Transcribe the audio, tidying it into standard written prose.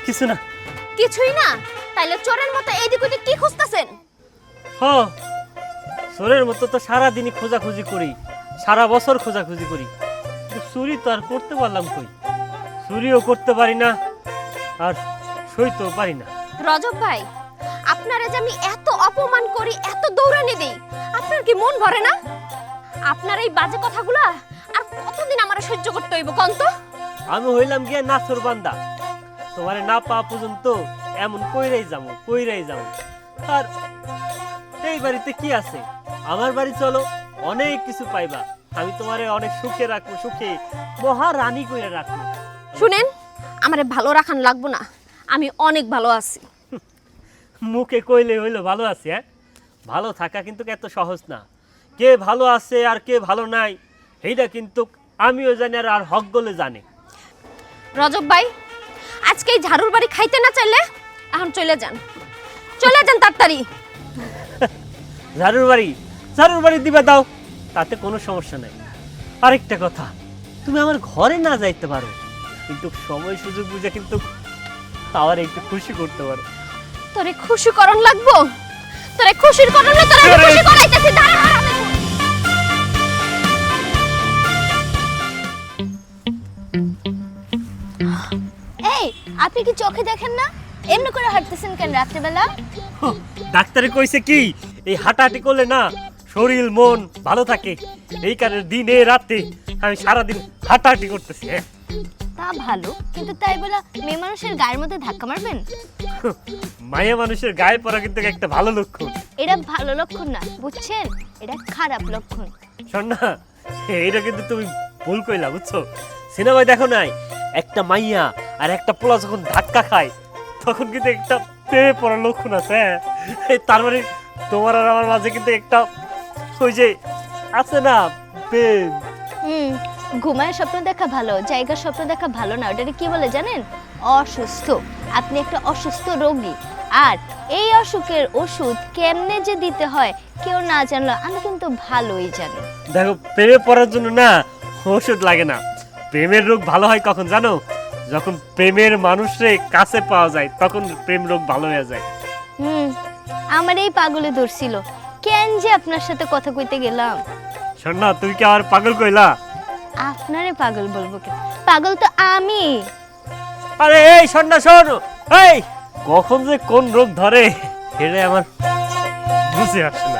কিছু না। কিছুই না? তাইলে চোরের মতো এইদিক ওইদিক কি খুঁজতেছেন? হ, চোরের মতো তো সারাদিনই খোঁজাখুঁজি করি, সারা বছর খোঁজাখুঁজি করি, কিন্তু চুরি তো আর করতে পারলাম কই? চুরিও করতে পারি না আর সইতেও পারি না। রজব ভাই, আপনারে যে আমি এত অপমান করি, এত দৌড়ানি দেই, আপনার কি মন ভরে না? আপনার এই বাজে কথাগুলা আর কতদিন আমার সহ্য করতে হইব কোন তো? আমি হইলাম গিয়ে নাছর বান্দা, তোমারে না পাওয়া পর্যন্ত এমন কইরাই যাবো। আর এই বাড়িতে কি আছে? আমার বাড়ি চলো, অনেক কিছু পাইবা। আমি তোমারে অনেক সুখে রাখবো, সুখে মহারানী কইরা রাখবো। শুনেন, আমারে ভালো রাখান লাগবো না, আমি অনেক ভালো আছি। মুখে কইলে হইলো ভালো আছে, হ্যাঁ? ভালো থাকা কিন্তু এত সহজ না। কে ভালো আছে আর কে ভালো নাই এইটা কিন্তু আমিও জানি আর হক গলে জানে। রজব ভাই, আজকে এই ঝাড়ুর বাড়ি খাইতে না চাইলে এখন চলে যান তাড়াতাড়ি। ঝাড়ুর বাড়ি দিবা দাও, তাতে কোনো সমস্যা নাই। আরেকটা কথা, তুমি আমার ঘরে না যাইতে পারো, কিন্তু সময় সুযোগ বুঝে কিন্তু আমার একটু খুশি করতে পারো। তোরে খুশি করন লাগবো? তোরে খুশির করন না, তোরে খুশি করাইতেছি। দাঁড়া এই, আপনি কি চোখে দেখেন না? এমনি করে হাঁটতেছেন কেন রাত্রেবেলা? ডাক্তারে কইছে কি, এই হাঁটাহাঁটি করলে না শরীর মন ভালো থাকে। এই কারণে দিনে রাতে আমি সারাদিন হাঁটাহাঁটি করতেছি। তা ভালো, কিন্তু তাই বলে মেয়ে মানুষের গায়ের মধ্যে ধাক্কা মারবেন? মায়া মানুষের গায়ে পড়া কিন্তু একটা ভালো লক্ষণ। এটা ভালো লক্ষণ না, বুঝছেন? এটা খারাপ লক্ষণ। শোন না, এটা কিন্তু তুমি ভুল কইলা, বুঝছো? সিনেমায় দেখো নাই, একটা মাইয়া আর একটা পোলা যখন ধাক্কা খায় তখন কিন্তু একটা প্রেমে পড়ার লক্ষণ আছে। তার মানে তোমার আর আমার মাঝে কিন্তু একটা ওই যে আছে না প্রেম। ঘুমায় স্বপ্ন দেখা ভালো, জায়গার স্বপ্ন দেখা ভালো না। ওটাকে কি বলে জানেন? অসুস্থ। আপনি একটা অসুস্থ রোগী, আর এই অসুখের ওষুধ কেমনে যে দিতে হয় কেউ না জানলো আমি কিন্তু ভালোই জানি। দেখো, প্রেমে পড়ার জন্য না ওষুধ লাগে না। প্রেমের রোগ ভালো হয় কখন জানো? যখন প্রেমের মানুষরে কাছে পাওয়া যায় তখন প্রেম রোগ ভালো হয়ে যায়। আমার এই পাগলে ধরছিল, কেন যে আপনার সাথে কথা কইতে গেলাম। শোন না, তুমি কি আমার পাগল কইলা? আপনারে পাগল বলবো কেন? পাগল তো আমি। আরে এই শোন না, শোন, এই কখন যে কোন রোগ ধরে এটা আমার বুঝে আসে না।